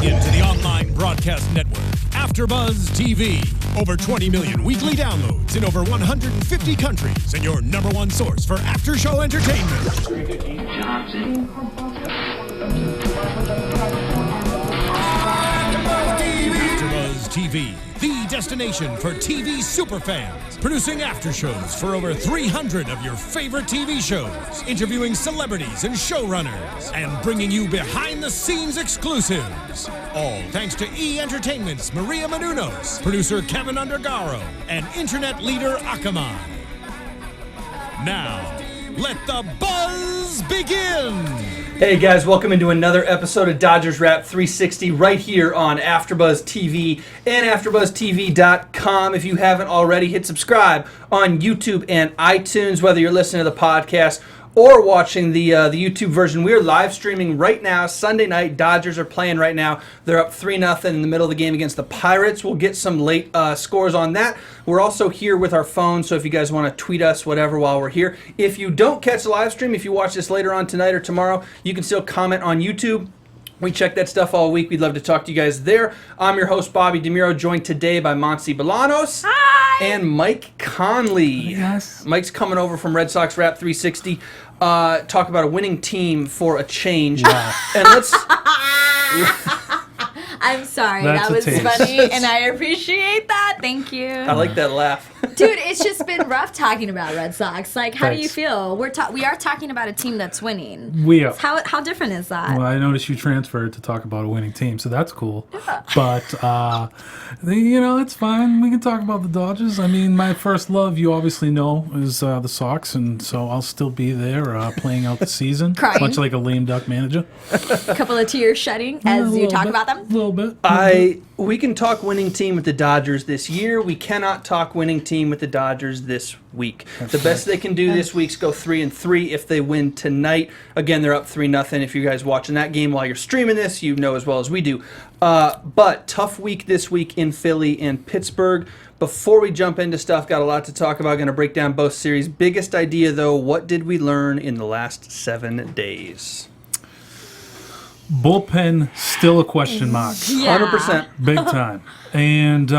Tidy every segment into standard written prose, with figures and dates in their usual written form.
into the online broadcast network, AFTERBUZZ TV. Over 20 million weekly downloads in over 150 countries, and your number one source for after-show entertainment. AFTERBUZZ TV, the destination for TV superfans. Producing after-shows for over 300 of your favorite TV shows. Interviewing celebrities and showrunners. And bringing you behind-the-scenes exclusives. All thanks to E! Entertainment's Maria Menounos, producer Kevin Undergaro, and internet leader Akamai. Now, let the buzz begin! Hey guys, welcome into another episode of Dodgers Wrap 360 right here on AfterBuzz TV and AfterBuzzTV.com. If you haven't already, hit subscribe on YouTube and iTunes, whether you're listening to the podcast or watching the YouTube version. We are live streaming right now, Sunday night. Dodgers are playing right now. They're up 3-0 in the middle of the game against the Pirates. We'll get some late scores on that. We're also here with our phones, so if you guys want to tweet us, whatever, while we're here. If you don't catch the live stream, if you watch this later on tonight or tomorrow, you can still comment on YouTube. We check that stuff all week. We'd love to talk to you guys there. I'm your host, Bobby DeMuro, joined today by Monse Bolanos. Hi! And Mike Conley. Yes. Mike's coming over from Red Sox Wrap 360. Talk about a winning team for a change. Wow. And let's... I'm sorry, That's that was a taste. funny, and I appreciate that. Thank you. I like that laugh. Dude, it's just been rough talking about Red Sox. Like, how do you Thanks. feel? We are talking about a team that's winning. We are. How different is that? Well, I noticed you transferred to talk about a winning team, so that's cool. But, it's fine. We can talk about the Dodgers. I mean, my first love, you obviously know, is the Sox, and so I'll still be there playing out the season. Crying. Much like a lame duck manager. A couple of tears shedding A as you little talk bit, about them. A little bit. We can talk winning team with the Dodgers this year. We cannot talk winning team with the Dodgers this week. The best they can do this week is go 3-3 if they win tonight. Again, they're up 3-0. If you guys watching that game while you're streaming this, you know as well as we do. But tough week this week in Philly and Pittsburgh. Before we jump into stuff, got a lot to talk about. Going to break down both series. Biggest idea, though, what did we learn in the last 7 days? Bullpen, still a question mark. Yeah. 100%. Big time. And,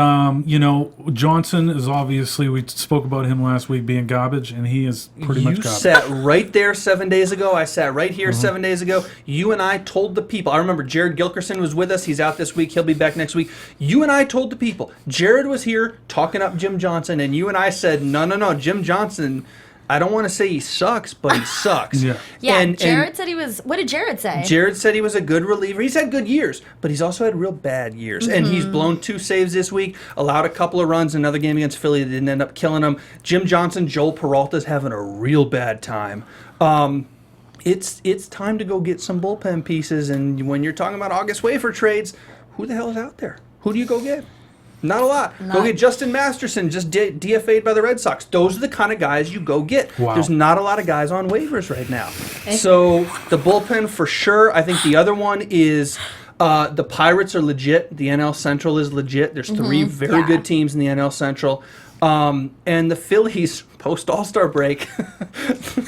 Johnson is obviously, we spoke about him last week being garbage, and he is pretty much You garbage. sat right there 7 days ago. I sat right here 7 days ago. You and I told the people. I remember Jared Gilkerson was with us. He's out this week. He'll be back next week. You and I told the people. Jared was here talking up Jim Johnson, and you and I said, no, Jim Johnson, I don't want to say he sucks, but he sucks. Yeah. Yeah, And Jared said he was... What did Jared say? Jared said he was a good reliever. He's had good years, but he's also had real bad years. And he's blown 2 saves this week, allowed a couple of runs, another game against Philly that didn't end up killing him. Jim Johnson, Joel Peralta's having a real bad time. It's time to go get some bullpen pieces. And when you're talking about August waiver trades, who the hell is out there? Who do you go get? Not a lot. Go get Justin Masterson, just DFA'd by the Red Sox. Those are the kind of guys you go get. Wow. There's not a lot of guys on waivers right now. So the bullpen for sure. I think the other one is the Pirates are legit. The NL Central is legit. There's 3 very good teams in the NL Central. And the Phillies, post All-Star break,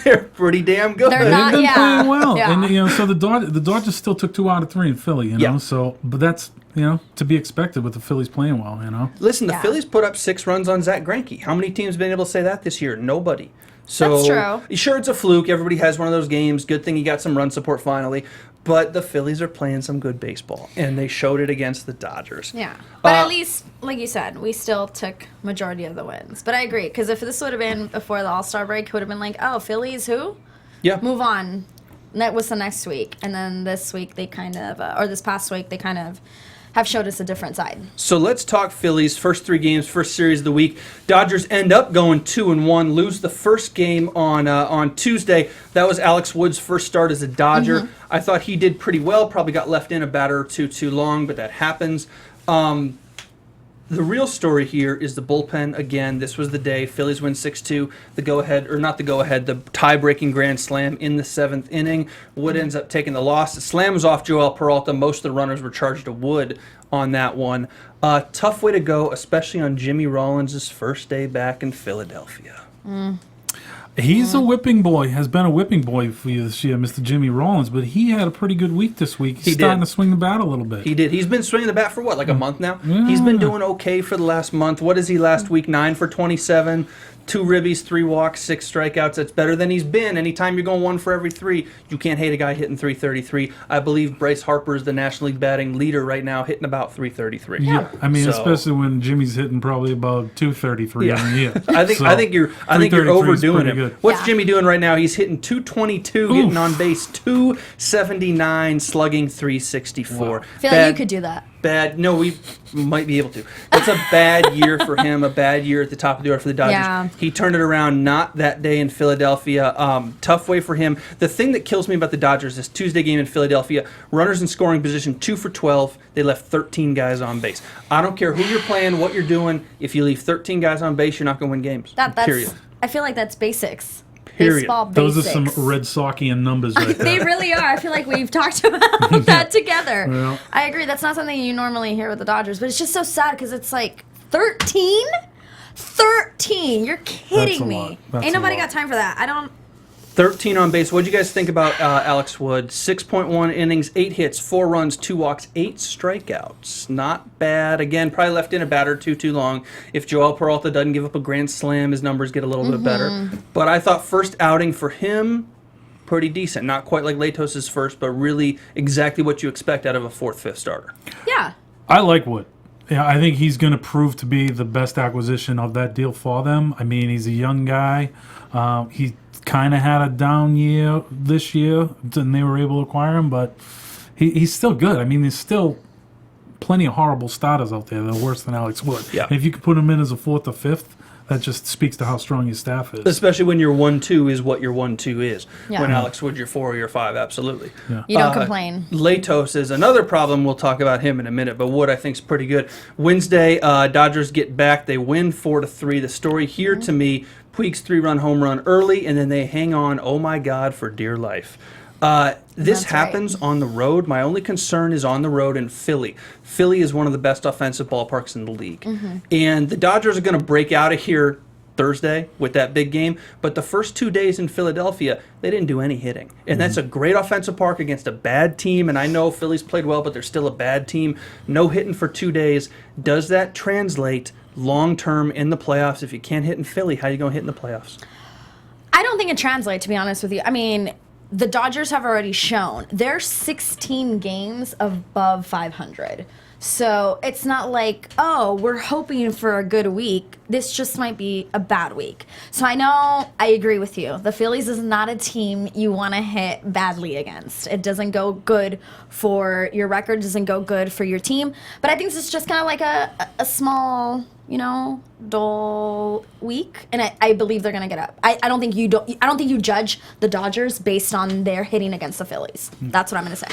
they're pretty damn good. They're not- They've been playing well. Yeah. And, so the Dodgers still took 2 out of 3 in Philly, Yeah. so, but that's, to be expected with the Phillies playing well, Listen, the Yeah. Phillies put up 6 runs on Zach Greinke. How many teams have been able to say that this year? Nobody. So, That's true. Sure, it's a fluke. Everybody has one of those games. Good thing he got some run support finally. But the Phillies are playing some good baseball, and they showed it against the Dodgers. Yeah. But at least, like you said, we still took majority of the wins. But I agree, because if this would have been before the All-Star break, it would have been like, oh, Phillies who? Yeah. Move on. And that was the next week. And then this week they kind of, or this past week, they kind of have showed us a different side. So let's talk Phillies. First 3 games, first series of the week. Dodgers end up going 2-1, lose the first game on Tuesday. That was Alex Wood's first start as a Dodger. I thought he did pretty well. Probably got left in a batter or two too long, but that happens. The real story here is the bullpen. Again, this was the day. Phillies win 6-2. The go-ahead, or not the go-ahead, the tie-breaking grand slam in the 7th inning. Wood ends up taking the loss. The slam was off Joel Peralta. Most of the runners were charged to Wood on that one. Tough way to go, especially on Jimmy Rollins' first day back in Philadelphia. He's a whipping boy, has been a whipping boy for you this year, Mr. Jimmy Rollins, but he had a pretty good week this week. He's starting to swing the bat a little bit. He did. He's been swinging the bat for what, like a month now? Yeah. He's been doing okay for the last month. What is he last week? 9 for 27, 2 ribbies, 3 walks, 6 strikeouts. That's better than he's been. Anytime you're going 1 for every 3, you can't hate a guy hitting 333. I believe Bryce Harper is the National League batting leader right now, hitting about 333. Yeah, I mean, So- especially when Jimmy's hitting probably about 233 on the year. I think you're overdoing him. Good. What's Jimmy doing right now? He's hitting 222, getting on base 279, slugging 364. I feel like you could do that. Bad. No, we might be able to. It's a bad year for him. A bad year at the top of the order for the Dodgers. Yeah. He turned it around not that day in Philadelphia. Tough way for him. The thing that kills me about the Dodgers this Tuesday game in Philadelphia, runners in scoring position 2 for 12. They left 13 guys on base. I don't care who you're playing, what you're doing. If you leave 13 guys on base, you're not going to win games. Period. I feel like that's basics. Period. Baseball Those basics. are some Red Soxian numbers right there. They really are. I feel like we've talked about that together. Well. I agree. That's not something you normally hear with the Dodgers, but it's just so sad because it's like 13? 13. You're kidding me. lot. That's Ain't a nobody lot. got time for that. I don't. 13 on base. What do you guys think about Alex Wood? 6.1 innings, 8 hits, 4 runs, 2 walks, 8 strikeouts. Not bad. Again, probably left in a batter too long. If Joel Peralta doesn't give up a grand slam, his numbers get a little bit better. But I thought first outing for him, pretty decent. Not quite like Latos' first, but really exactly what you expect out of a 4th, 5th starter. Yeah. I like Wood. Yeah, I think he's going to prove to be the best acquisition of that deal for them. I mean, he's a young guy. He kind of had a down year this year, and they were able to acquire him, but he's still good. I mean, there's still plenty of horrible starters out there that are worse than Alex Wood. Yeah. And if you could put him in as a 4th or 5th, that just speaks to how strong your staff is. Especially when your 1-2 is what your 1-2 is. Yeah. When Alex Wood, your 4 or your 5, absolutely. Yeah. You don't complain. Latos is another problem. We'll talk about him in a minute, but Wood I think is pretty good. Wednesday, Dodgers get back. They win 4-3. The story here to me, Puig's 3-run home run early, and then they hang on, oh my God, for dear life. This That's happens on the road. My only concern is on the road in Philly. Philly is one of the best offensive ballparks in the league. And the Dodgers are going to break out of here Thursday with that big game, but the first 2 days in Philadelphia, they didn't do any hitting. And that's a great offensive park against a bad team, and I know Philly's played well, but they're still a bad team. No hitting for 2 days. Does that translate long-term in the playoffs? If you can't hit in Philly, how are you going to hit in the playoffs? I don't think it translates, to be honest with you. I mean, the Dodgers have already shown they're 16 games above 500. So it's not like, oh, we're hoping for a good week. This just might be a bad week. So I know I agree with you. The Phillies is not a team you want to hit badly against. It doesn't go good for your record, doesn't go good for your team. But I think this is just kind of like a small, dull week, and I believe they're gonna get up. I don't think you judge the Dodgers based on their hitting against the Phillies. That's what I'm gonna say.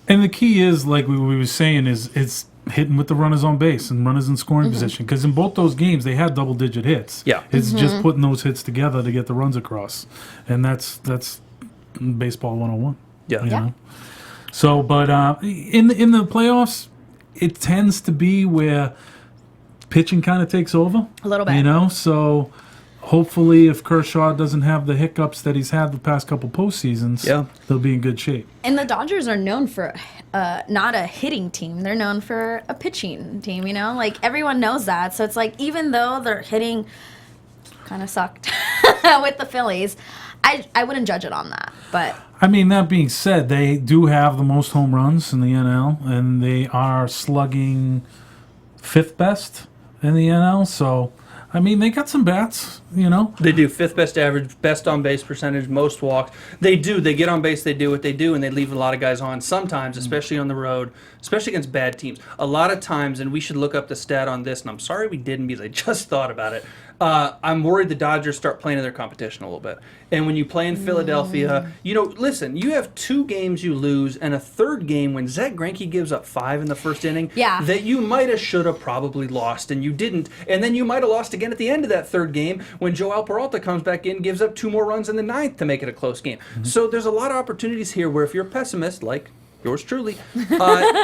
And the key is, like we were saying, is it's hitting with the runners on base and runners in scoring position. Because in both those games, they had double-digit hits. Yeah. It's just putting those hits together to get the runs across. And that's baseball 101. Yeah. You know? So, but in the playoffs, it tends to be where pitching kind of takes over. A little bit. So hopefully if Kershaw doesn't have the hiccups that he's had the past couple postseasons, they'll be in good shape. And the Dodgers are known for not a hitting team. They're known for a pitching team, Like, everyone knows that. So it's like, even though their hitting kind of sucked with the Phillies, I wouldn't judge it on that. But I mean, that being said, they do have the most home runs in the NL, and they are slugging 5th best in the NL. So, I mean, they got some bats, They do 5th best average, best on base percentage, most walks. They do. They get on base, they do what they do, and they leave a lot of guys on sometimes, especially on the road, especially against bad teams. A lot of times, and we should look up the stat on this, and I'm sorry we didn't because I just thought about it. I'm worried the Dodgers start playing to their competition a little bit. And when you play in Philadelphia, listen, you have 2 games you lose and a 3rd game when Zach Greinke gives up 5 in the first inning that you might have, should have, probably lost, and you didn't. And then you might have lost again at the end of that 3rd game when Joel Peralta comes back in, gives up 2 more runs in the 9th to make it a close game. So there's a lot of opportunities here where if you're a pessimist, like yours truly,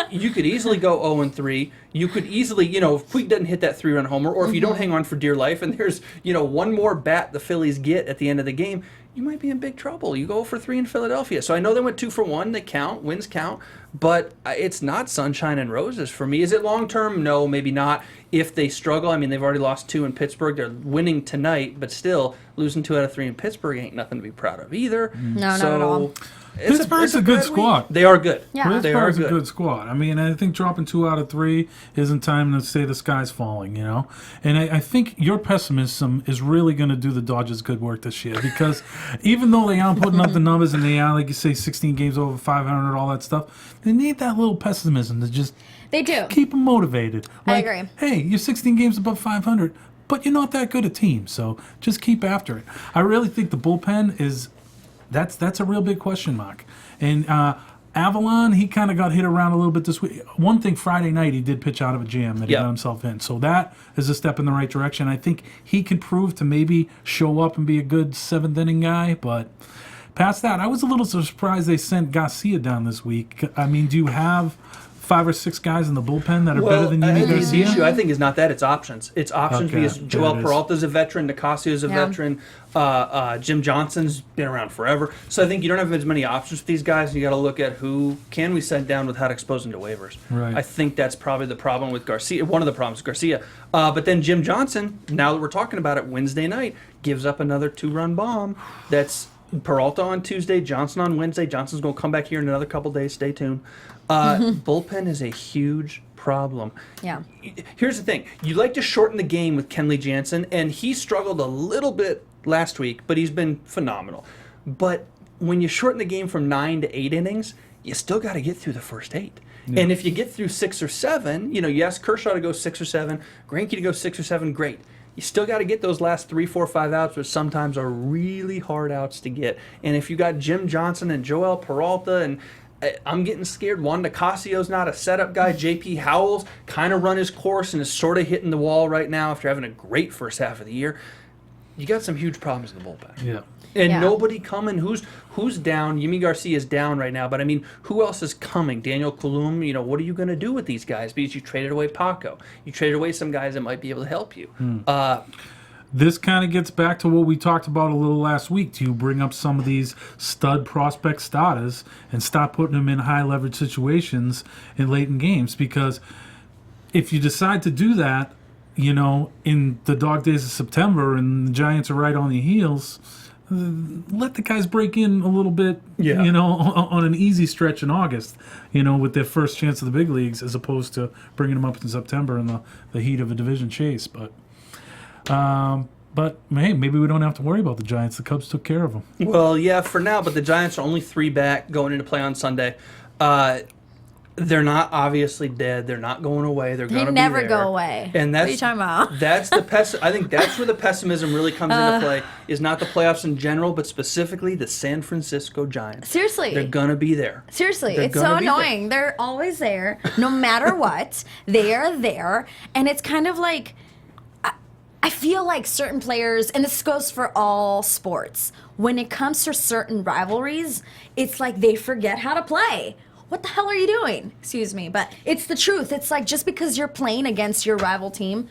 you could easily go 0-3. You could easily, if Puig doesn't hit that 3-run homer, or if you don't hang on for dear life, and there's, one more bat the Phillies get at the end of the game, you might be in big trouble. You go for 3 in Philadelphia. So I know they went 2 for 1. They count. Wins count. But it's not sunshine and roses for me. Is it long term? No, maybe not. If they struggle, I mean, they've already lost 2 in Pittsburgh. They're winning tonight, but still, losing 2 out of 3 in Pittsburgh ain't nothing to be proud of either. No, not at all. Pittsburgh's a good squad. They are good. Yeah. They are Pittsburgh's a good squad. I mean, I think dropping 2 out of 3 isn't time to say the sky's falling, And I think your pessimism is really going to do the Dodgers good work this year because even though they aren't putting up the numbers and they are, like you say, 16 games over 500, all that stuff, they need that little pessimism to just keep them motivated. I agree. Hey, you're 16 games above 500, but you're not that good a team, so just keep after it. I really think the bullpen is... That's a real big question mark. And Avalon, he kind of got hit around a little bit this week. One thing, Friday night, he did pitch out of a jam that he got himself in. So that is a step in the right direction. I think he could prove to maybe show up and be a good 7th inning guy. But past that, I was a little surprised they sent Garcia down this week. I mean, do you have 5 or 6 guys in the bullpen that are better than you? The issue, I think, is not that. It's options. It's options because Okay, Joel Peralta's a veteran, Nicasio's a veteran, Jim Johnson's been around forever. So I think you don't have as many options with these guys. You got to look at who can we send down without exposing to waivers. Right. I think that's probably the problem with Garcia. One of the problems with Garcia. But then Jim Johnson, now that we're talking about it, Wednesday night gives up another 2-run bomb. That's Peralta on Tuesday, Johnson on Wednesday. Johnson's going to come back here in another couple days. Stay tuned. Bullpen is a huge problem. Yeah. Here's the thing. You like to shorten the game with Kenley Jansen, and he struggled a little bit last week, but he's been phenomenal. But when you shorten the game from 9 to 8 innings, you still got to get through the first 8. Yeah. And if you get through 6 or 7, you ask Kershaw to go 6 or 7, Greinke to go 6 or 7, great. You still got to get those last 3, 4, 5 outs, which sometimes are really hard outs to get. And if you got Jim Johnson and Joel Peralta, and I'm getting scared, Juan Nicasio's not a setup guy. J.P. Howell's kind of run his course and is sort of hitting the wall right now after having a great first half of the year. You got some huge problems in the bullpen. Yeah. And nobody coming. Who's down? Yimi Garcia is down right now, but I mean, who else is coming? Daniel Colum, what are you going to do with these guys? Because you traded away Paco. You traded away some guys that might be able to help you. This kind of gets back to what we talked about a little last week. Do you bring up some of these stud prospect starters and stop putting them in high leverage situations in late in games? Because if you decide to do that, in the dog days of September and the Giants are right on the heels, let the guys break in a little bit, on an easy stretch in August, with their first chance of the big leagues, as opposed to bringing them up in September in the heat of a division chase. But hey, maybe we don't have to worry about the Giants. The Cubs took care of them. Well, yeah, for now, but the Giants are only 3 back going into play on Sunday. They're not obviously dead. They're not going away. They're going to be there. They never go away. And that's, what are you talking about? That's I think that's where the pessimism really comes into play, is not the playoffs in general, but specifically the San Francisco Giants. Seriously. They're going to be there. Seriously. It's so annoying. They're always there. No matter what, they are there. And it's kind of like, I feel like certain players, and this goes for all sports, when it comes to certain rivalries, it's like they forget how to play. What the hell are you doing? Excuse me, but it's the truth. It's like just because you're playing against your rival team,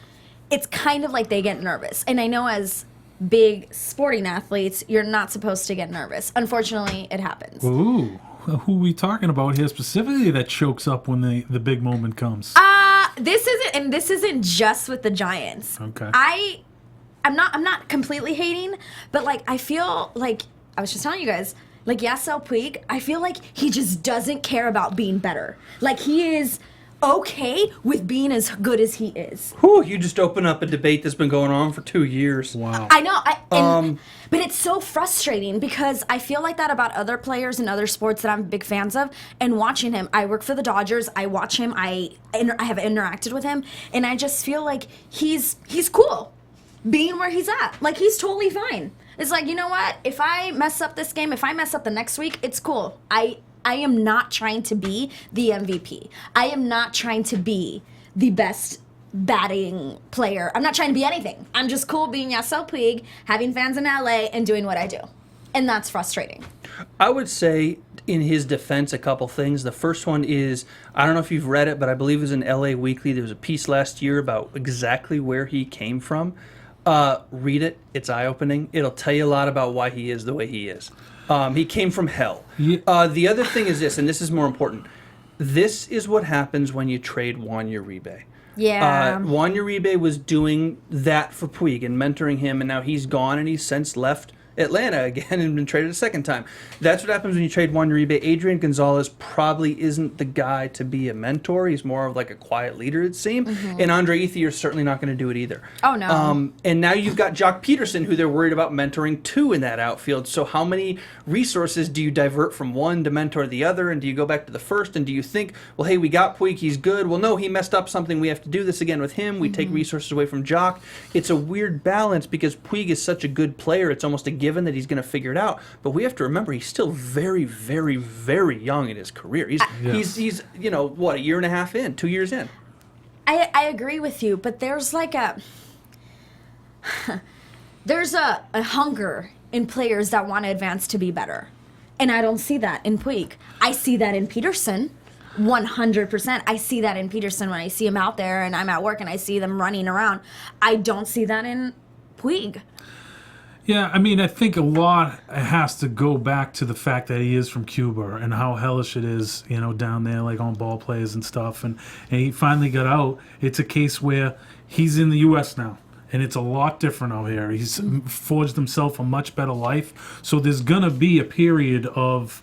it's kind of like they get nervous. And I know as big sporting athletes, you're not supposed to get nervous. Unfortunately, it happens. Ooh, who are we talking about here specifically that chokes up when the big moment comes? This isn't just with the Giants. Okay. I'm not completely hating, but like I feel like I was just telling you guys, like Yasiel Puig, I feel like he just doesn't care about being better. Like he is okay with being as good as he is. Whew, you just open up a debate that's been going on for 2 years. Wow. I know. But it's so frustrating because I feel like that about other players in other sports that I'm big fans of. And watching him, I work for the Dodgers. I watch him. I have interacted with him, and I just feel like he's cool being where he's at. Like he's totally fine. It's like, you know what? If I mess up this game, if I mess up the next week, it's cool. I am not trying to be the MVP. I am not trying to be the best batting player. I'm not trying to be anything. I'm just cool being Yasiel Puig, having fans in LA, and doing what I do. And that's frustrating. I would say in his defense, a couple things. The first one is, I don't know if you've read it, but I believe it was in LA Weekly. There was a piece last year about exactly where he came from. Read it. It's eye-opening. It'll tell you a lot about why he is the way he is. He came from hell. Yeah. The other thing is this, and this is more important. This is what happens when you trade Juan Uribe. Yeah. Juan Uribe was doing that for Puig and mentoring him, and now he's gone, and he's since left Atlanta again and been traded a second time. That's what happens when you trade Juan Uribe. Adrian Gonzalez probably isn't the guy to be a mentor. He's more of like a quiet leader, it seems. And Andre Ethier's certainly not going to do it either. Oh, no. And now you've got Jock Peterson, who they're worried about mentoring too in that outfield. So how many resources do you divert from one to mentor the other? And do you go back to the first? And do you think, well, hey, we got Puig, he's good. Well, no, he messed up something. We have to do this again with him. We take resources away from Jock. It's a weird balance because Puig is such a good player. It's almost a given that he's going to figure it out. But we have to remember he's still very, very, very young in his career. He's you know, what, a year and a half in, 2 years in. I agree with you, but there's like a there's a hunger in players that want to advance to be better. And I don't see that in Puig. I see that in Peterson. 100%. I see that in Peterson when I see him out there and I'm at work and I see them running around. I don't see that in Puig. Yeah, I mean, I think a lot has to go back to the fact that he is from Cuba and how hellish it is, you know, down there, like on ball plays and stuff. And he finally got out. It's a case where he's in the U.S. now, and it's a lot different out here. He's forged himself a much better life. So there's going to be a period of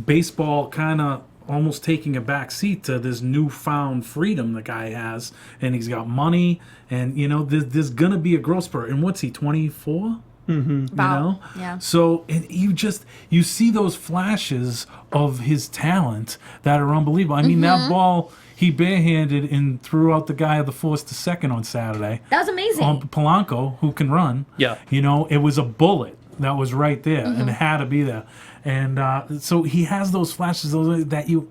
baseball kind of almost taking a back seat to this newfound freedom the guy has, and he's got money, and you know there's gonna be a growth spurt. And what's he, 24? Mm-hmm. You know, yeah. So and you see those flashes of his talent that are unbelievable. I mean, that ball he barehanded and threw out the guy of the force to second on Saturday. That was amazing. On Polanco, who can run. Yeah. You know, it was a bullet that was right there and it had to be there. And so he has those flashes that you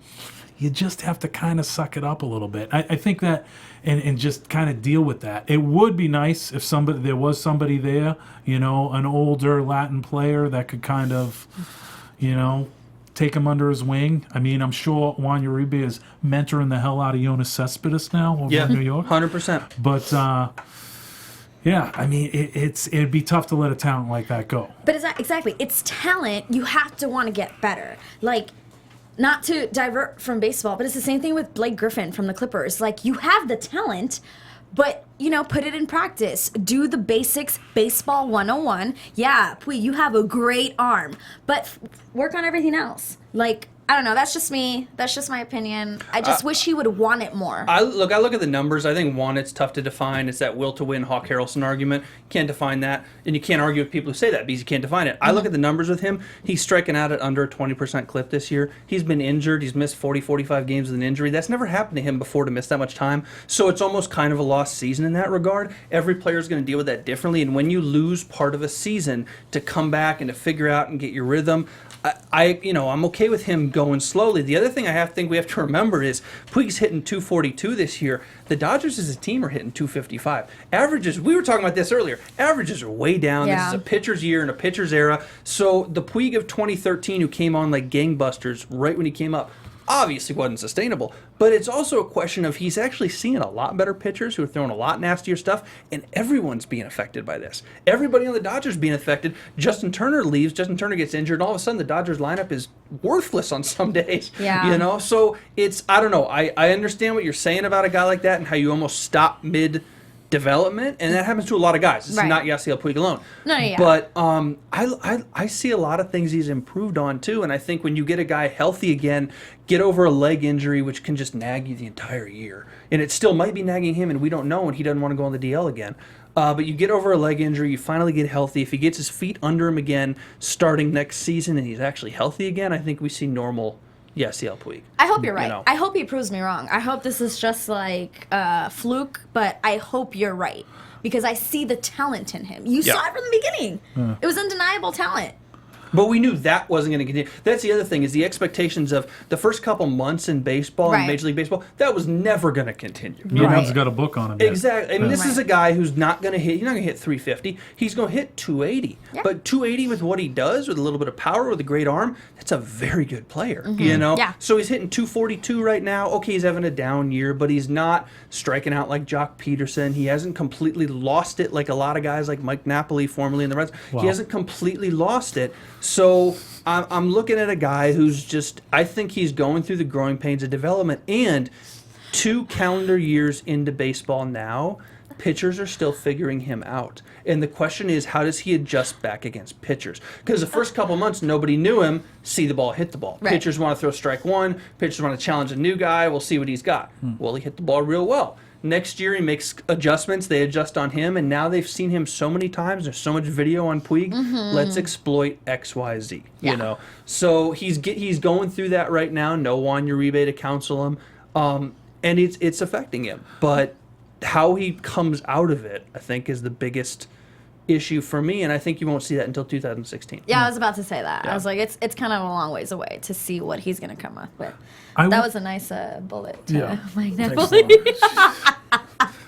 just have to kind of suck it up a little bit. I think that and just kind of deal with that. It would be nice if there was somebody there, you know, an older Latin player that could kind of, you know, take him under his wing. I mean, I'm sure Juan Uribe is mentoring the hell out of Jonas Cespedes now over in New York. 100%. But yeah, I mean, it'd be tough to let a talent like that go. But exactly, it's talent. You have to want to get better. Like, not to divert from baseball, but it's the same thing with Blake Griffin from the Clippers. Like, you have the talent, but, you know, put it in practice. Do the basics, baseball 101. Yeah, Puig, you have a great arm, but work on everything else. Like, I don't know. That's just me. That's just my opinion. I just wish he would want it more. I look at the numbers. I think, one, it's tough to define. It's that will to win Hawk Harrelson argument. You can't define that, and you can't argue with people who say that because you can't define it. I look at the numbers with him. He's striking out at under a 20% clip this year. He's been injured. He's missed 40, 45 games with an injury. That's never happened to him before, to miss that much time. So it's almost kind of a lost season in that regard. Every player is going to deal with that differently, and when you lose part of a season, to come back and to figure out and get your rhythm, I'm okay with him going slowly. The other thing we have to remember is Puig's hitting 242 this year. The Dodgers as a team are hitting 255. Averages, we were talking about this earlier, averages are way down. Yeah. This is a pitcher's year and a pitcher's era. So the Puig of 2013, who came on like gangbusters right when he came up, obviously wasn't sustainable. But it's also a question of he's actually seeing a lot better pitchers who are throwing a lot nastier stuff, and everyone's being affected by this. Everybody on the Dodgers being affected. Justin Turner leaves. Justin Turner gets injured, and all of a sudden the Dodgers lineup is worthless on some days. Yeah. You know, so it's, I don't know. I understand what you're saying about a guy like that and how you almost stop mid-development, and that happens to a lot of guys. It's not Yasiel Puig alone. No, yeah. But I see a lot of things he's improved on too, and I think when you get a guy healthy again, get over a leg injury, which can just nag you the entire year, and it still might be nagging him, and we don't know, and he doesn't want to go on the DL again. But you get over a leg injury, you finally get healthy. If he gets his feet under him again starting next season and he's actually healthy again, I think we see normal Yasiel Puig. I hope you're right. You know. I hope he proves me wrong. I hope this is just like a fluke, but I hope you're right because I see the talent in him. You saw it from the beginning. It was undeniable talent. But we knew that wasn't going to continue. That's the other thing, is the expectations of the first couple months in baseball, in Major League Baseball, that was never going to continue. No one's got a book on him yet. Exactly. I mean, this is a guy who's not going to hit, he's not going to hit 350. He's going to hit 280. Yeah. But 280 with what he does, with a little bit of power, with a great arm, that's a very good player, you know? Yeah. So he's hitting 242 right now. Okay, he's having a down year, but he's not striking out like Jock Peterson. He hasn't completely lost it like a lot of guys like Mike Napoli, formerly in the Reds. Wow. He hasn't completely lost it. So I'm looking at a guy who's just, I think he's going through the growing pains of development. And 2 calendar years into baseball now, pitchers are still figuring him out. And the question is, how does he adjust back against pitchers? Because the first couple months, nobody knew him. See the ball, hit the ball. Right. Pitchers want to throw strike one. Pitchers want to challenge a new guy. We'll see what he's got. Well, he hit the ball real well. Next year, he makes adjustments. They adjust on him. And now they've seen him so many times. There's so much video on Puig. Let's exploit X, Y, Z. Yeah. You know? So he's going through that right now. No Juan Uribe to counsel him. And it's affecting him. But how he comes out of it, I think, is the biggest issue for me, and I think you won't see that until 2016. Yeah, I was about to say that. Yeah. I was like, it's kind of a long ways away to see what he's going to come up with. I That w- was a nice bullet to Yeah. Mike Thanks Napoli.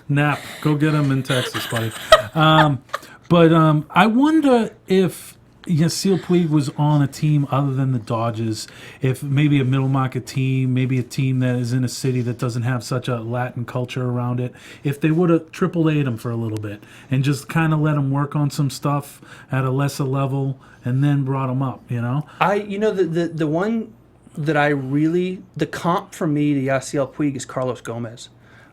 Nap, go get him in Texas, buddy. But I wonder if Yasiel Puig was on a team other than the Dodgers, if maybe a middle market team, maybe a team that is in a city that doesn't have such a Latin culture around it, if they would have AAA'd him for a little bit and just kind of let him work on some stuff at a lesser level and then brought him up, you know? The one that I really, the comp for me to Yasiel Puig is Carlos Gomez.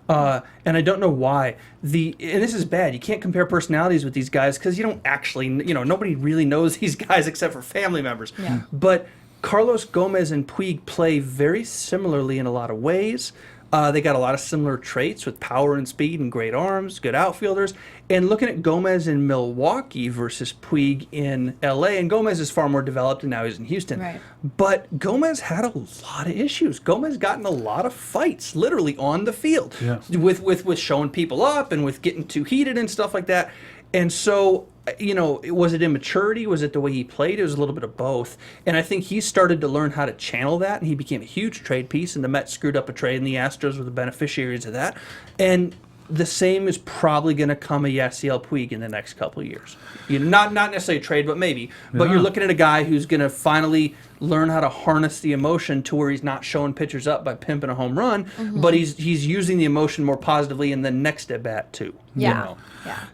And I don't know why. And this is bad. You can't compare personalities with these guys because you don't actually, nobody really knows these guys except for family members. Yeah. But Carlos Gomez and Puig play very similarly in a lot of ways. They got a lot of similar traits with power and speed and great arms, good outfielders. And looking at Gomez in Milwaukee versus Puig in LA, and Gomez is far more developed and now he's in Houston. Right. But Gomez had a lot of issues. Gomez got in a lot of fights, literally on the field, Yeah. with showing people up and with getting too heated and stuff like that. And so, was it immaturity? Was it the way he played? It was a little bit of both. And I think he started to learn how to channel that, and he became a huge trade piece, and the Mets screwed up a trade, and the Astros were the beneficiaries of that. And the same is probably going to come a Yasiel Puig in the next couple of years. Not necessarily a trade, but maybe. But you're looking at a guy who's going to finally learn how to harness the emotion to where he's not showing pitchers up by pimping a home run, but he's using the emotion more positively in the next at bat too. Yeah.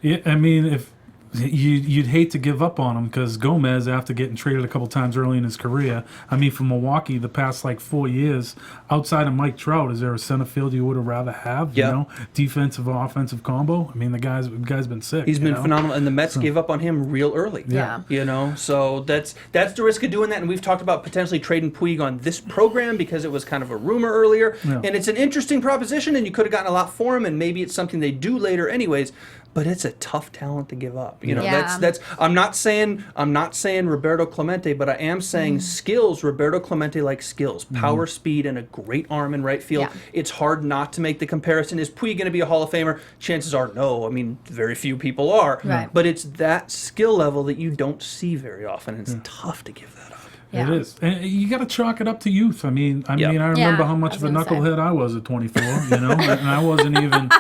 Yeah, I mean, if you'd hate to give up on him because Gomez, after getting traded a couple times early in his career, I mean, from Milwaukee, the past 4 years, outside of Mike Trout, is there a center field you would have rather have? Yeah. You know, defensive or offensive combo. I mean, the guy's been sick. He's been phenomenal, and the Mets gave up on him real early. Yeah. So that's the risk of doing that. And we've talked about potentially trading Puig on this program because it was kind of a rumor earlier, and it's an interesting proposition, and you could have gotten a lot for him, and maybe it's something they do later, anyways. But it's a tough talent to give up. That's. I'm not saying Roberto Clemente, but I am saying skills. Roberto Clemente likes skills, power, speed, and a great arm in right field. Yeah. It's hard not to make the comparison. Is Puig going to be a Hall of Famer? Chances are no. I mean, very few people are. Right. But it's that skill level that you don't see very often. It's tough to give that up. Yeah. It is, and you got to chalk it up to youth. I mean, I remember Yeah, how much of a I was gonna say. knucklehead I was at 24. And I wasn't even,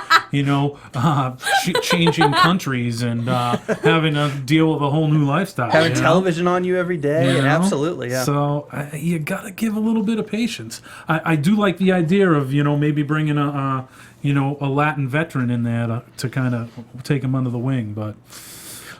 changing countries and having to deal with a whole new lifestyle. Having television on you every day, You know? absolutely, yeah. So you got to give a little bit of patience. I do like the idea of maybe bringing a Latin veteran in there to kind of take him under the wing, but.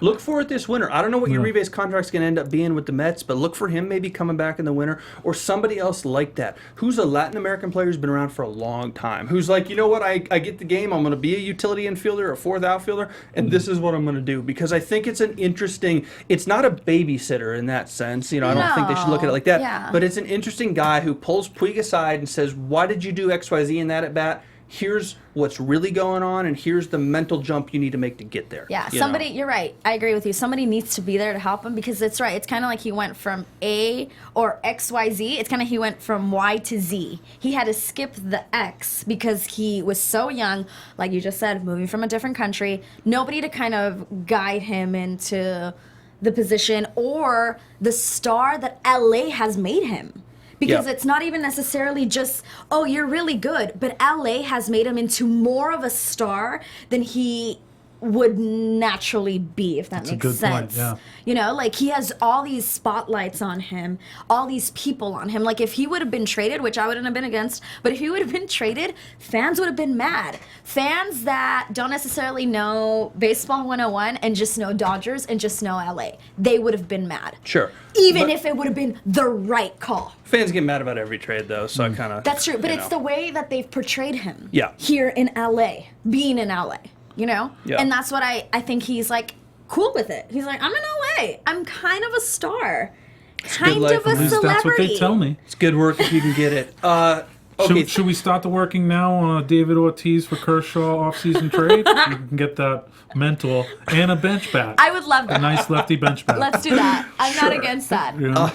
Look for it this winter. I don't know what Uribe's contract's going to end up being with the Mets, but look for him maybe coming back in the winter, or somebody else like that. Who's a Latin American player who's been around for a long time? Who's like, you know what, I get the game, I'm going to be a utility infielder, a fourth outfielder, and this is what I'm going to do. Because I think it's it's not a babysitter in that sense. I don't think they should look at it like that. Yeah. But it's an interesting guy who pulls Puig aside and says, why did you do X, Y, Z in that at bat? Here's what's really going on, and here's the mental jump you need to make to get there. Yeah, you're right. I agree with you. Somebody needs to be there to help him because it's right. It's kind of like he went from A or XYZ. It's kind of he went from Y to Z. He had to skip the X because he was so young, like you just said, moving from a different country. Nobody to kind of guide him into the position or the star that LA has made him. Because it's not even necessarily just, oh, you're really good, but LA has made him into more of a star than he would naturally be, if that makes sense. Point, yeah. You know, like he has all these spotlights on him, all these people on him. Like if he would have been traded, which I wouldn't have been against, but if he would have been traded, fans would have been mad. Fans that don't necessarily know baseball 101 and just know Dodgers and just know LA, they would have been mad. Sure. Even if it would have been the right call. Fans get mad about every trade, though, so I kind of... That's true, but it's the way that they've portrayed him Yeah. here in LA, being in LA, you know? Yeah. And that's what I think he's like cool with it. He's like, I'm in LA. I'm kind of a star. Kind life. of a At least celebrity. That's what they tell me. It's good work if you can get it. Okay. Should we start the working now on David Ortiz for Kershaw off-season trade? You can get that mentor and a bench bat. I would love that. A nice lefty bench bat. Let's do that. I'm not against that. You know?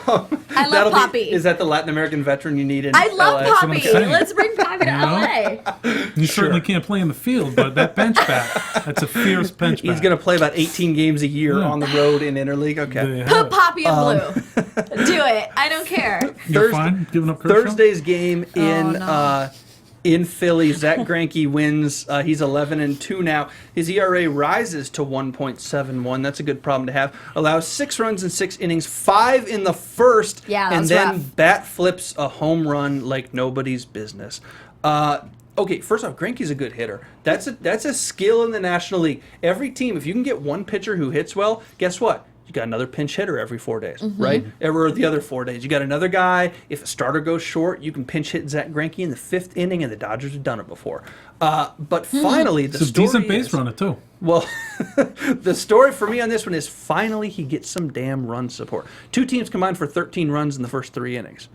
I love Poppy. Is that the Latin American veteran you need in I love LA? Poppy. saying. Let's bring Poppy to LA. You certainly can't play in the field, but that bench bat, that's a fierce bench bat. He's going to play about 18 games a year on the road in interleague. Okay. There you have Put it. Poppy in blue. Do it. I don't care. You're fine giving up Kershaw? Thursday's game no. in Philly, Zach Greinke wins. He's 11-2 now. His ERA rises to 1.71. That's a good problem to have. Allows 6 runs in 6 innings, 5 in the first, Yeah, that and was then rough. bat flips a home run like nobody's business. Okay, first off, Greinke's a good hitter. That's a skill in the National League. Every team, if you can get one pitcher who hits well, guess what? You got another pinch hitter every 4 days, right? Or the other 4 days. You got another guy. If a starter goes short, you can pinch hit Zach Greinke in the 5th inning, and the Dodgers have done it before. But finally, the It's a story decent base is, runner, too. well, the story for me on this one is finally he gets some damn run support. 2 teams combined for 13 runs in the first 3 innings.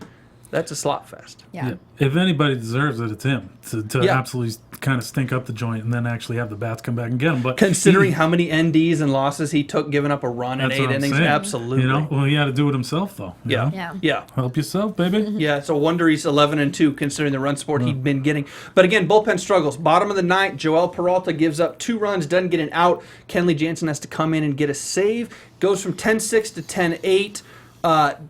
That's a slot fest. Yeah. If anybody deserves it, it's him to Yeah. absolutely kind of stink up the joint and then actually have the bats come back and get him. But Considering how many NDs and losses he took giving up a run in that's 8 what I'm innings, saying. absolutely. You know, well, he had to do it himself, though. you Yeah. know? Yeah. Yeah. Help yourself, baby. Yeah, it's a wonder he's 11-2 considering the run support he'd been getting. But again, bullpen struggles. Bottom of the ninth, Joel Peralta gives up 2 runs, doesn't get an out. Kenley Jansen has to come in and get a save. Goes from 10-6 to 10-8.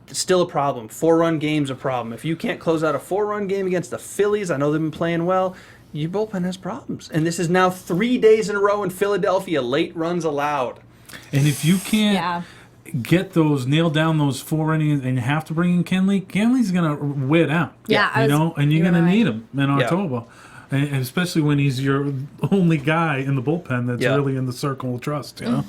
Still a problem. 4-run game's a problem. If you can't close out a 4-run game against the Phillies, I know they've been playing well, your bullpen has problems. And this is now 3 days in a row in Philadelphia, late runs allowed. And if you can't Yeah. get those, nail down those 4 innings, and you have to bring in Kenley's going to wear down. Yeah, I You was- know, and you're you're going to right. need him in October. And especially when he's your only guy in the bullpen that's Yeah. really in the circle of trust, you know?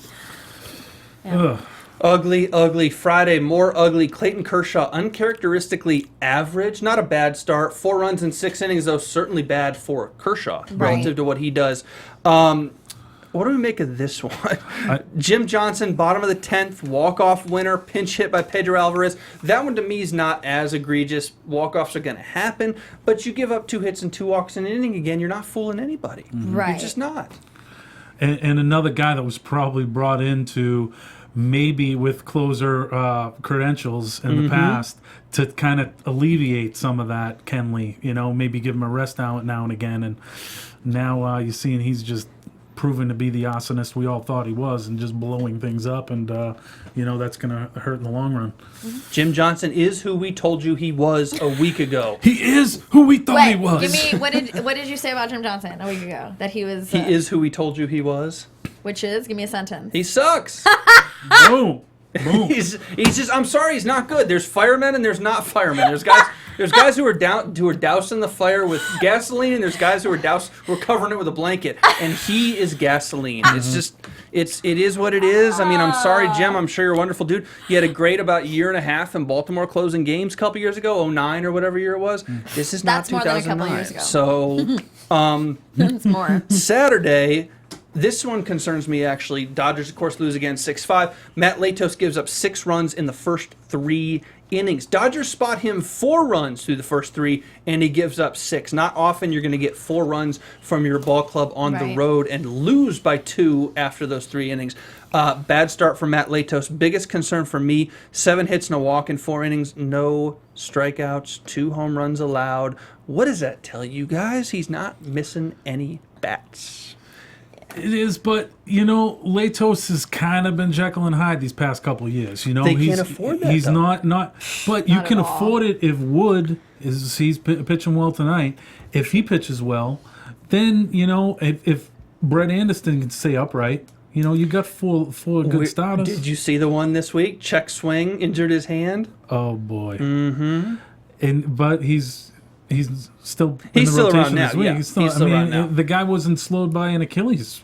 Yeah. Ugh. Ugly, ugly. Friday, more ugly. Clayton Kershaw, uncharacteristically average. Not a bad start. 4 runs in 6 innings, though, certainly bad for Kershaw relative to what he does. What do we make of this one? Jim Johnson, bottom of the 10th, walk-off winner, pinch hit by Pedro Alvarez. That one to me is not as egregious. Walk-offs are going to happen, but you give up 2 hits and 2 walks in an inning again, you're not fooling anybody. Right. You're just not. And another guy that was probably brought into maybe with closer credentials in the past to kind of alleviate some of that, Kenley, you know, maybe give him a rest now and again. And now you're seeing he's just proven to be the arsonist we all thought he was and just blowing things up. And, you know, that's going to hurt in the long run. Jim Johnson is who we told you he was a week ago. He is who we thought he Wait, was. give me what did you say about Jim Johnson a week ago? That he was. He is who we told you he was. Which is, give me a sentence. He sucks. Boom. Boom. He's just. I'm sorry, he's not good. There's firemen and there's not firemen. There's guys who are dousing the fire with gasoline, and there's guys who are covering it with a blanket. And he is gasoline. It's just. It is what it is. I mean, I'm sorry, Jim. I'm sure you're a wonderful dude. You had a great about year and a half in Baltimore closing games a couple years ago, 09 or whatever year it was. This is That's not more 2009. than a couple years ago. So It's more. Saturday, this one concerns me, actually. Dodgers, of course, lose again 6-5. Matt Latos gives up 6 runs in the first 3 innings. Dodgers spot him 4 runs through the first 3, and he gives up 6. Not often you're going to get 4 runs from your ball club on the Right. road and lose by 2 after those 3 innings. Bad start for Matt Latos. Biggest concern for me, 7 hits and a walk in 4 innings. No strikeouts, 2 home runs allowed. What does that tell you guys? He's not missing any bats. It is, but Latos has kind of been Jekyll and Hyde these past couple of years. They can't afford that. He's though. not. But you Not can at all. afford it if Wood he's pitching well tonight. If he pitches well, then if Brett Anderson can stay upright, you got four good starters. Did you see the one this week? Check swing, injured his hand. Oh boy. Mm-hmm. But he's still in He's the still rotation around now. this week. Yeah, He's still around now. The guy wasn't slowed by an Achilles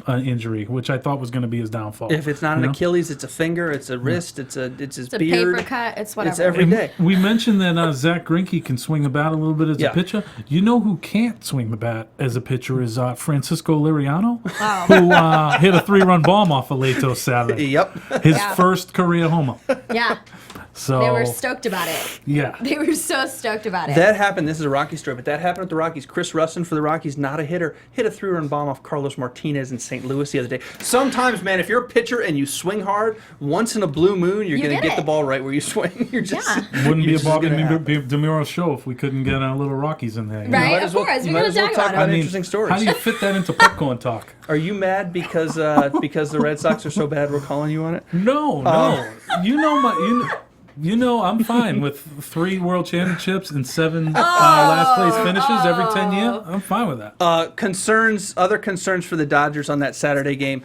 injury, which I thought was going to be his downfall. If it's not an Achilles, it's a finger, it's a wrist, it's his It's a beard. paper cut. It's whatever. It's every day. We mentioned that Zach Greinke can swing the bat a little bit as a pitcher. You know who can't swing the bat as a pitcher is Francisco Liriano, who hit a 3-run bomb off of Latos Saturday. Yep. His first career homer. Yeah. So They were stoked about it. Yeah. They were so stoked about it. That happened. This is a Rockies story, but that happened at the Rockies. Chris Russin for the Rockies, not a hitter, hit a 3-run bomb off Carlos Martinez in St. Louis the other day. Sometimes, man, if you're a pitcher and you swing hard, once in a blue moon, you're going to get the ball right where you swing. You're just Wouldn't be a just Bobby gonna happen. DeMuro show if we couldn't get our little Rockies in there. Right? Might Of as well- course. you We're might going as to well talk talk about about it. interesting stories. How do you fit that into popcorn talk? Are you mad because the Red Sox are so bad we're calling you on it? No. I'm fine with 3 world championships and 7 last place finishes every 10 years. I'm fine with that. Other concerns for the Dodgers on that Saturday game.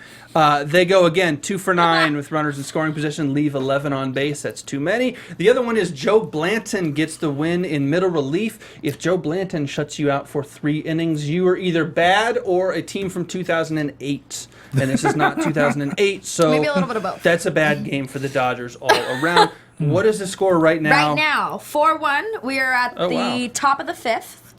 They go again 2 for 9 with runners in scoring position, leave 11 on base. That's too many. The other one is Joe Blanton gets the win in middle relief. If Joe Blanton shuts you out for 3 innings, you are either bad or a team from 2008. And this is not 2008, so Maybe a little bit of both. That's a bad game for the Dodgers all around. What is the score right now? Right now, 4-1. We are at the top of the 5th.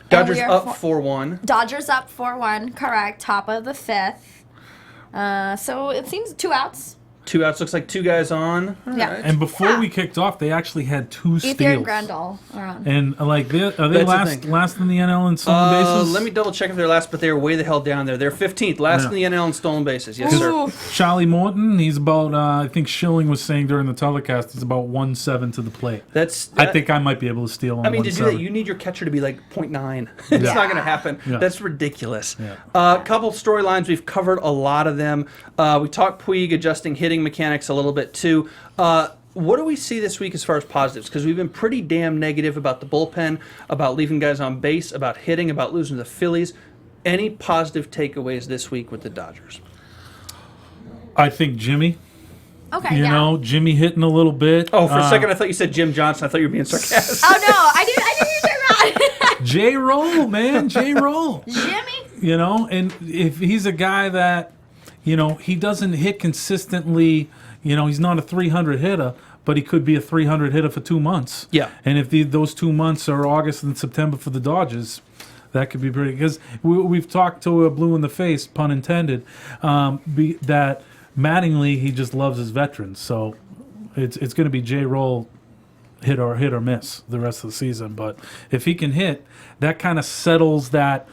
Dodgers we are up 4-1. Dodgers up 4-1. Correct. Top of the 5th. So it seems 2 outs. 2 outs. Looks like 2 guys on. All Yeah. right. And before we kicked off, they actually had 2 Ethan steals. and Grandal are on. And are they That's the last thing. in the NL in stolen bases? Let me double check if they're last, but they're way the hell down there. They're 15th, last in the NL in stolen bases. Yes, sir. Ooh. Charlie Morton, he's about, I think Schilling was saying during the telecast, he's about 1-7 to the plate. I I think I might be able to steal on I mean, to do 1-7. that, you need your catcher to be like 0.9. It's not going to happen. Yeah. That's ridiculous. Yeah. Couple storylines. We've covered a lot of them. We talked Puig adjusting hitting mechanics a little bit too. What do we see this week as far as positives? Because we've been pretty damn negative about the bullpen, about leaving guys on base, about hitting, about losing to the Phillies. Any positive takeaways this week with the Dodgers? I think Jimmy. Okay, You yeah. know, Jimmy hitting a little bit. Oh, for a second I thought you said Jim Johnson. I thought you were being sarcastic. Oh, no. I didn't hear that. J. Roll, man. J. Roll. Jimmy? And if he's a guy that, he doesn't hit consistently, he's not a 300 hitter, but he could be a 300 hitter for 2 months. Yeah. And if those 2 months are August and September for the Dodgers, that could be pretty. Because we've talked to a blue in the face, pun intended, that Mattingly, he just loves his veterans. So it's going to be J. Roll hit or miss the rest of the season. But if he can hit, that kind of settles that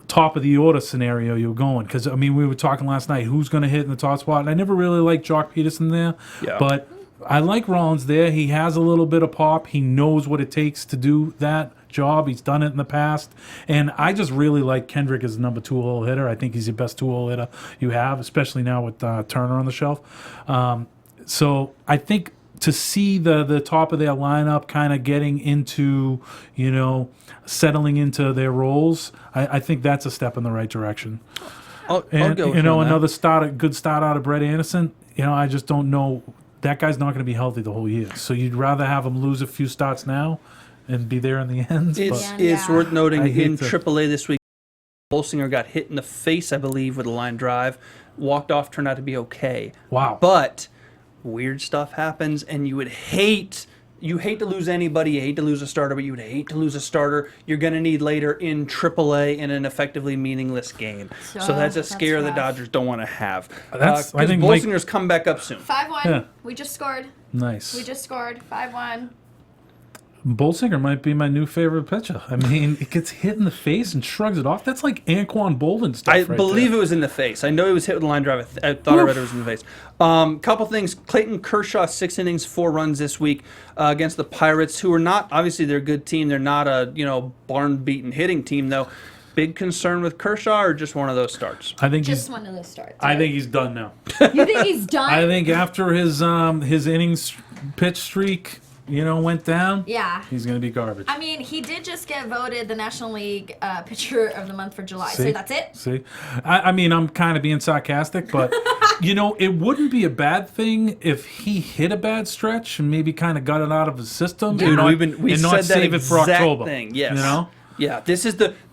top of the order scenario you're going. Because, we were talking last night, who's going to hit in the top spot? And I never really liked Jock Peterson there. Yeah. But I like Rollins there. He has a little bit of pop. He knows what it takes to do that job. He's done it in the past. And I just really like Kendrick as a number 2-hole hitter. I think he's the best 2-hole hitter you have, especially now with Turner on the shelf. So I think to see the top of their lineup kind of getting into, settling into their roles, I think that's a step in the right direction. I'll And, go with you on that. another good start out of Brett Anderson, I just don't know. That guy's not going to be healthy the whole year. So you'd rather have him lose a few starts now and be there in the end. It's worth noting I hate in to- AAA this week, Bolsinger got hit in the face, I believe, with a line drive. Walked off, turned out to be okay. Wow. But weird stuff happens, and you hate to lose anybody. You hate to lose a starter, but you would hate to lose a starter you're going to need later in AAA in an effectively meaningless game. So that's a scare the rough. Dodgers don't want to have. That's- I Because think Mike- Bolsinger's come back up soon. 5-1. Yeah. We just scored. Nice. We just scored. 5-1. Bolsinger might be my new favorite pitcher. It gets hit in the face and shrugs it off. That's like Anquan Bolden stuff. I right believe there. it was in the face. I know he was hit with a line drive. I thought I read it was in the face. Couple things. Clayton Kershaw, 6 innings, 4 runs this week against the Pirates, who are not, obviously they're a good team. They're not a barn-beaten hitting team, though. big concern with Kershaw, or just one of those starts? I think Just one of those starts. I think he's done now. You think he's done? I think after his innings pitch streak, went down. Yeah. He's going to be garbage. I mean, he did just get voted the National League Pitcher of the Month for July. See? So that's it. See, I mean, I'm kind of being sarcastic, but it wouldn't be a bad thing if he hit a bad stretch and maybe kind of got it out of his system. Dude, we and said not that save it for exact October. thing. Yes. Yeah,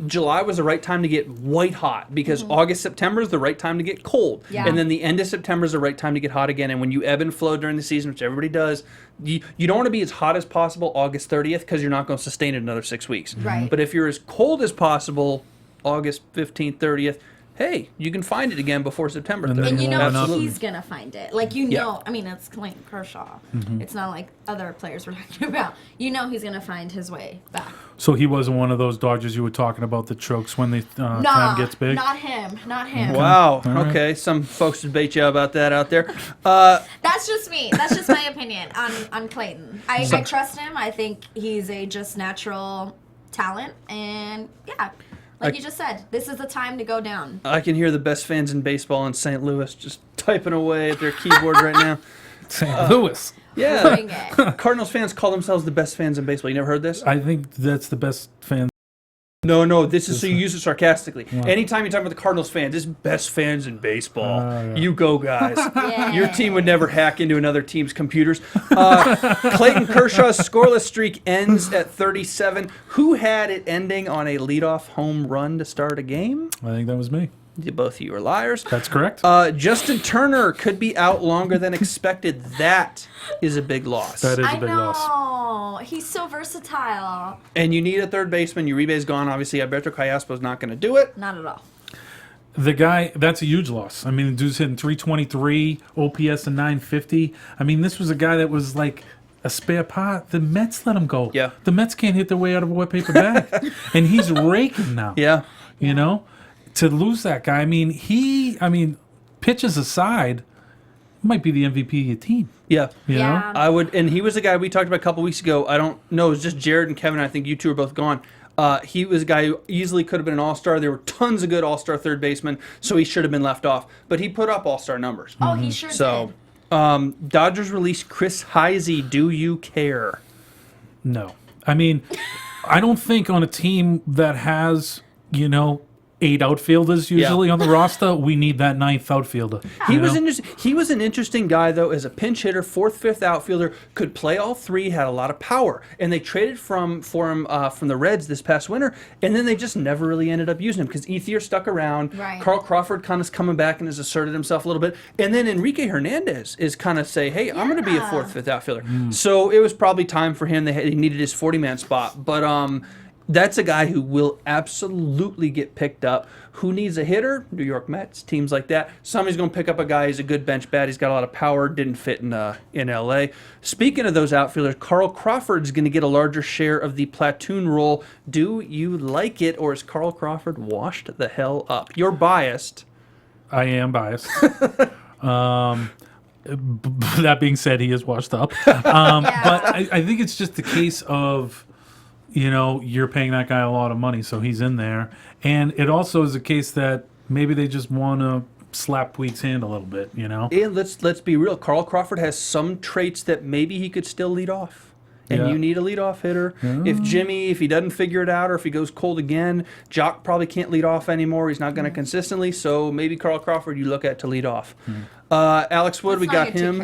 July was the right time to get white hot because August, September is the right time to get cold. Yeah. And then the end of September is the right time to get hot again. And when you ebb and flow during the season, which everybody does, you don't want to be as hot as possible August 30th because you're not going to sustain it another 6 weeks. Right. But if you're as cold as possible August 15th, 30th, hey, you can find it again before September 30th. And you know Absolutely. he's going to find it. Like, I mean, it's Clayton Kershaw. It's not like other players we're talking about. He's going to find his way back. So he wasn't one of those Dodgers you were talking about that chokes when the time gets big? Not him. Not him. Wow. right. Okay. Some folks would debate you about that out there. That's just me. That's just my opinion on Clayton. I trust him. I think he's a just natural talent. And, yeah. Like you just said, this is the time to go down. I can hear the best fans in baseball in St. Louis just typing away at their keyboard right now. St. Louis. Yeah. Bring it. Cardinals fans call themselves the best fans in baseball. You never heard this? I think that's the best fan. No. This is so you use it sarcastically. Anytime you're talking about the Cardinals fans, it's best fans in baseball. Yeah. You go, guys. Yeah. Your team would never hack into another team's computers. Clayton Kershaw's scoreless streak ends at 37. Who had it ending on a leadoff home run to start a game? I think that was me. Both of you are liars. That's correct. Justin Turner could be out longer than expected. That is a big loss. That is I a big know. loss. He's so versatile. And you need a third baseman. Uribe's gone. Obviously, Alberto Callaspo's not going to do it. Not at all. The guy, that's a huge loss. I mean, the dude's hitting 323, OPS and 950. I mean, this was a guy that was like a spare part. The Mets let him go. Yeah. The Mets can't hit their way out of a wet paper bag. And he's raking now. Yeah. To lose that guy, pitches aside, might be the MVP of your team. Yeah. You know? I would, and he was a guy we talked about a couple weeks ago. I don't know, it was just Jared and Kevin. I think you two are both gone. He was a guy who easily could have been an all-star. There were tons of good all-star third basemen, so he should have been left off. But he put up all-star numbers. Oh, he sure So, did. Dodgers released Chris Heisey. Do you care? No. I mean, I don't think on a team that has, 8 outfielders usually on the roster, we need that 9th outfielder. He was an interesting guy, though, as a pinch hitter, 4th, 5th outfielder, could play all three, had a lot of power. And they traded for him from the Reds this past winter, and then they just never really ended up using him because Ethier stuck around. Right. Carl Crawford kind of coming back and has asserted himself a little bit. And then Enrique Hernandez is kind of say, hey, I'm going to be a 4th, 5th outfielder. So it was probably time for him. He needed his 40-man spot. But that's a guy who will absolutely get picked up. Who needs a hitter? New York Mets, teams like that. Somebody's going to pick up a guy. He's a good bench bat. He's got a lot of power. Didn't fit in L.A. Speaking of those outfielders, Carl Crawford's going to get a larger share of the platoon role. Do you like it, or is Carl Crawford washed the hell up? You're biased. I am biased. That being said, he is washed up. But I think it's just the case of, you're paying that guy a lot of money, so he's in there. And it also is a case that maybe they just want to slap Puig's hand a little bit, And let's be real. Carl Crawford has some traits that maybe he could still lead off. And Yeah. you need a leadoff hitter. If he doesn't figure it out, or if he goes cold again, Jock probably can't lead off anymore. He's not going to consistently. So maybe Carl Crawford you look at to lead off. Alex Wood, we got him.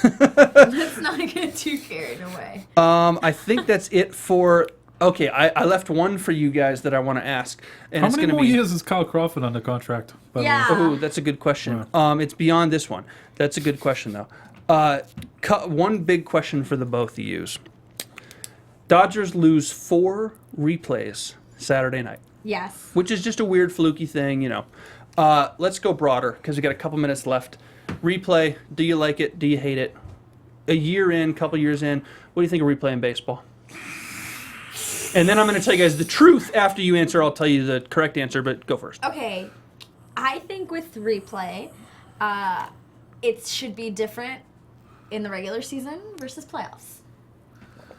Let's not get too carried away. I think that's it for. Okay, I left one for you guys that I want to ask, and How it's many going to more be. years is Kyle Crawford under contract? By the way? Yeah. Oh, that's a good question. It's beyond this one. That's a good question though. One big question for the both of yous. Dodgers lose 4 replays Saturday night, Yes. which is just a weird fluky thing, Let's go broader because we got a couple minutes left. Replay. Do you like it? Do you hate it? A year in, couple years in, what do you think of replay in baseball? And then I'm going to tell you guys the truth after you answer. I'll tell you the correct answer, but go first. Okay. I think with replay, it should be different in the regular season versus playoffs.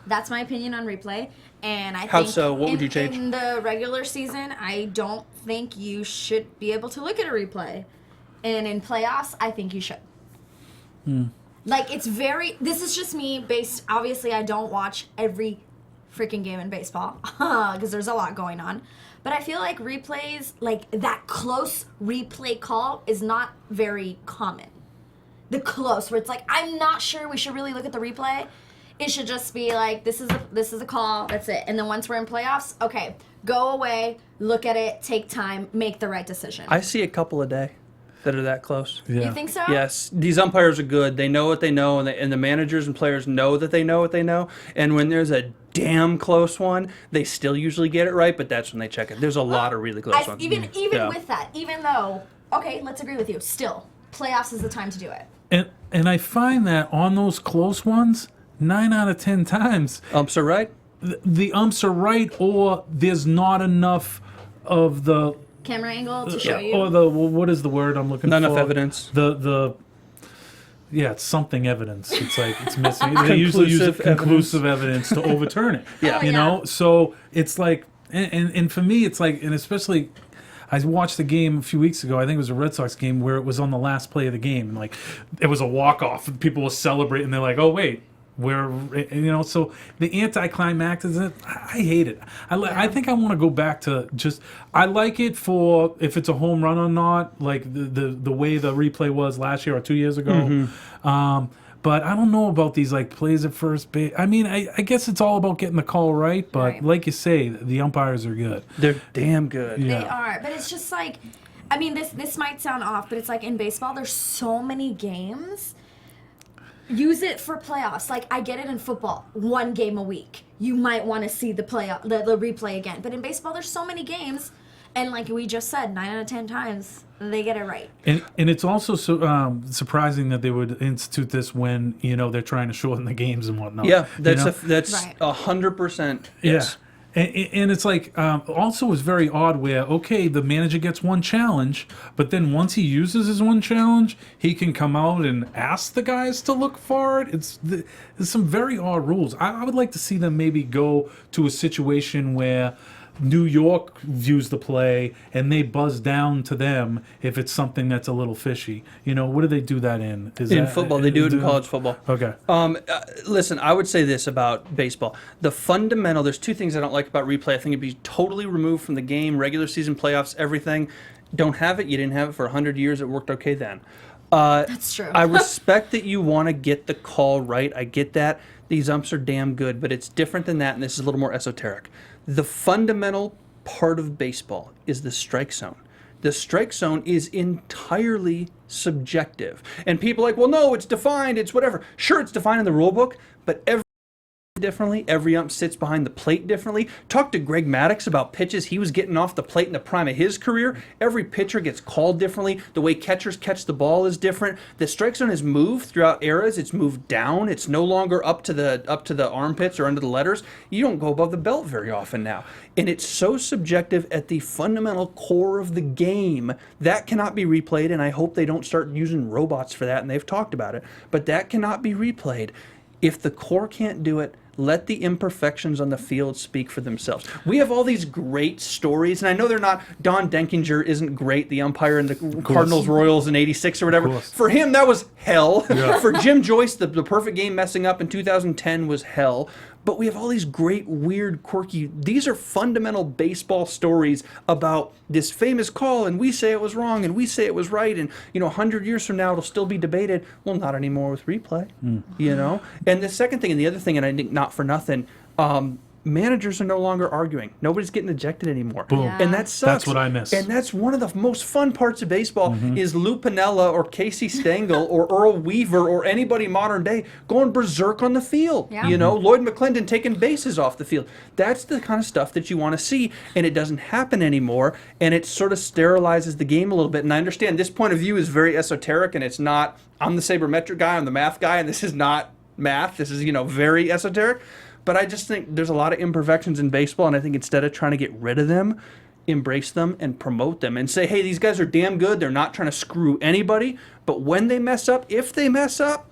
That's my opinion on replay. And I How think so? What would you change? In the regular season, I don't think you should be able to look at a replay. And in playoffs, I think you should. Like, it's very... This is just me based... Obviously, I don't watch every freaking game in baseball because there's a lot going on. But I feel like replays, like that close replay call is not very common. The close, where it's like, I'm not sure we should really look at the replay. It should just be like, this is a call, that's it. And then once we're in playoffs, okay, go away, look at it, take time, make the right decision. I see a couple a day that are that close. Yeah. You think so? Yes, these umpires are good. They know what they know, and the managers and players know that they know what they know. And when there's a damn close one, they still usually get it right, but that's when they check it. There's a lot of really close ones. Even Yeah. with that, even though, okay, let's agree with you, still, playoffs is the time to do it. And I find that on those close ones, 9 out of 10 times, Umps are right. the umps are right, or there's not enough of the Camera angle to show you. or the what is the word I'm looking Not for? enough evidence. Yeah, it's something evidence. It's like it's missing. They usually use conclusive evidence to overturn it. Yeah. You know, so it's like, and for me, it's like, and especially, I watched the game a few weeks ago. I think it was a Red Sox game where it was on the last play of the game, and like it was a walk off, and people were celebrating. They're like, "Oh wait, we're," you know. So the anticlimax is it. I hate it. I think I want to go back to just. I like it for if it's a home run or not, like the way the replay was last year or 2 years ago. But I don't know about these like plays at first base. I mean, I guess it's all about getting the call right. But Right. like you say, the umpires are good. They're damn good. Yeah. They are, but it's just like, I mean, this might sound off, but it's like in baseball, there's so many games. Use it for playoffs. Like, I get it in football, 1 game a week. You might want to see the replay again. But in baseball, there's so many games, and like we just said, 9 out of 10 times they get it right. And it's also surprising that they would institute this when they're trying to shorten the games and whatnot. Yeah, that's Right. 100%. Yeah. Yes. And it's like, also it's very odd where, okay, the manager gets one challenge, but then once he uses his one challenge, he can come out and ask the guys to look for it. There's some very odd rules. I would like to see them maybe go to a situation where New York views the play and they buzz down to them if it's something that's a little fishy. What do they do that in? In football, they do it in college football. Okay. Listen, I would say this about baseball. There's 2 things I don't like about replay. I think it'd be totally removed from the game, regular season, playoffs, everything. Don't have it. You didn't have it for 100 years. It worked okay then. That's true. I respect that you want to get the call right. I get that. These umps are damn good, but it's different than that, and this is a little more esoteric. The fundamental part of baseball is the strike zone. The strike zone is entirely subjective. And people are like, well, no, it's defined, it's whatever. Sure, it's defined in the rule book, but differently. Every ump sits behind the plate differently. Talk to Greg Maddux about pitches he was getting off the plate in the prime of his career. Every pitcher gets called differently. The way catchers catch the ball is different. The strike zone has moved throughout eras. It's moved down. It's no longer up to the armpits or under the letters. You don't go above the belt very often now. And it's so subjective at the fundamental core of the game. That cannot be replayed, and I hope they don't start using robots for that, and they've talked about it. But that cannot be replayed. If the core can't do it, let the imperfections on the field speak for themselves. We have all these great stories, and I know they're not. Don Denkinger isn't great, the umpire in the Cardinals Royals in '86 or whatever. For him, that was hell. Yeah. For Jim Joyce, the perfect game messing up in 2010 was hell. But we have all these great, weird, quirky, these are fundamental baseball stories about this famous call, and we say it was wrong, and we say it was right, and 100 years from now it'll still be debated. Well, not anymore with replay, And the second thing, and the other thing, and I think not for nothing, managers are no longer arguing. Nobody's getting ejected anymore. Boom. Yeah. And that sucks. That's what I miss. And that's one of the most fun parts of baseball is Lou Piniella or Casey Stengel or Earl Weaver or anybody modern day going berserk on the field. Yeah. Lloyd McClendon taking bases off the field. That's the kind of stuff that you want to see, and it doesn't happen anymore, and it sort of sterilizes the game a little bit. And I understand this point of view is very esoteric, and it's not, I'm the sabermetric guy, I'm the math guy, and this is not math. This is, very esoteric. But I just think there's a lot of imperfections in baseball, and I think instead of trying to get rid of them, embrace them and promote them and say, hey, these guys are damn good. They're not trying to screw anybody. But when they mess up, if they mess up,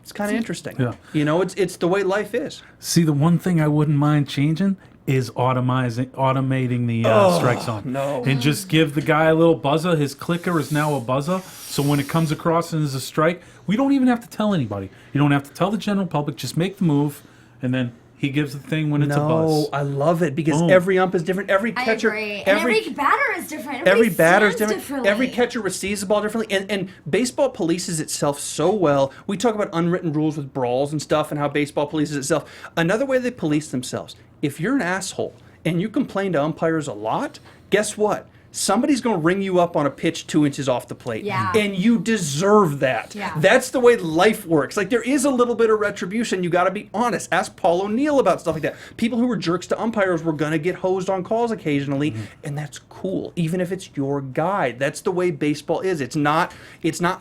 It's kind of interesting. Yeah. You know, it's the way life is. See, the one thing I wouldn't mind changing is automating the strike zone. No. And just give the guy a little buzzer. His clicker is now a buzzer. So when it comes across and is a strike, we don't even have to tell anybody. You don't have to tell the general public. Just make the move, and then he gives the thing when it's a buzz. I love it because Boom. every ump is different. Every catcher, I agree. And every batter is different. every batter is stands different. Every catcher receives the ball differently, and baseball polices itself so well. We talk about unwritten rules with brawls and stuff, and how baseball polices itself. Another way they police themselves: if you're an asshole and you complain to umpires a lot, guess what? Somebody's going to ring you up on a pitch 2 inches off the plate. Yeah. And you deserve that. Yeah. That's the way life works. Like, there is a little bit of retribution. You got to be honest. Ask Paul O'Neill about stuff like that. People who were jerks to umpires were going to get hosed on calls occasionally, and that's cool, even if it's your guy. That's the way baseball is. It's not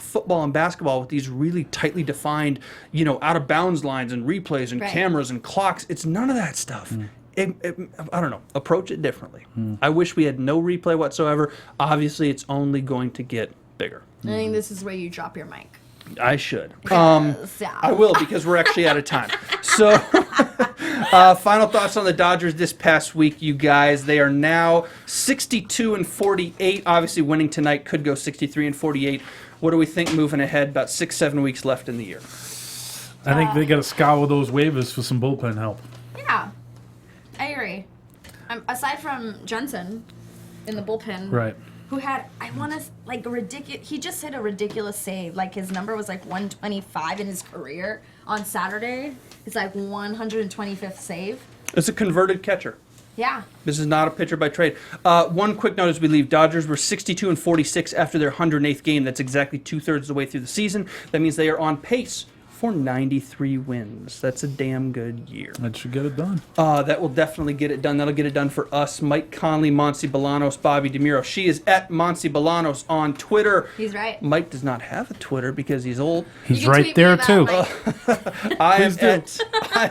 football and basketball with these really tightly defined, you know, out of bounds lines and replays and cameras and clocks. It's none of that stuff. I don't know. Approach it differently. I wish we had no replay whatsoever. Obviously, it's only going to get bigger. I think this is where you drop your mic. I should. Yeah. I will, because we're actually out of time. So, final thoughts on the Dodgers this past week, you guys. They are now 62-48. Obviously, winning tonight could go 63-48. What do we think moving ahead? About 6-7 weeks left in the year. I think they got to scour those waivers for some bullpen help. Yeah, I agree. Aside from Jensen in the bullpen, Right. who had, I want to, like, ridiculous, he just hit a ridiculous save. Like, his number was like 125 in his career on Saturday. It's like 125th save. It's a converted catcher. Yeah. This is not a pitcher by trade. One quick note as we leave. Dodgers were 62-46 after their 108th game. That's exactly 2/3 of the way through the season. That means they are on pace for 93 wins. That's a damn good year. That should get it done. That will definitely get it done. That'll get it done for us. Mike Conley, Monse Bolanos, Bobby DeMuro. She is at Monse Bolanos on Twitter. He's right. Mike does not have a Twitter because he's old. He's You can right tweet there me too. about Mike. I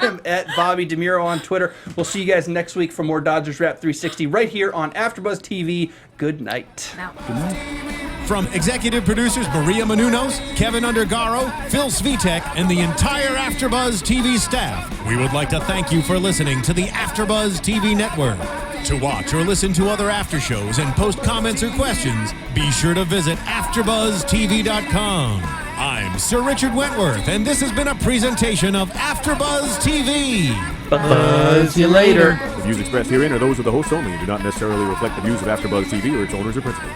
am at Bobby DeMuro on Twitter. We'll see you guys next week for more Dodgers Wrap 360 right here on AfterBuzz TV. Good night. No. From executive producers Maria Menounos, Kevin Undergaro, Phil Svitek, and the entire AfterBuzz TV staff, we would like to thank you for listening to the AfterBuzz TV network. To watch or listen to other after shows and post comments or questions, be sure to visit AfterBuzzTV.com. I'm Sir Richard Wentworth, and this has been a presentation of AfterBuzz TV. Buzz you later. The views expressed herein are those of the hosts only and do not necessarily reflect the views of AfterBuzz TV or its owners or principals.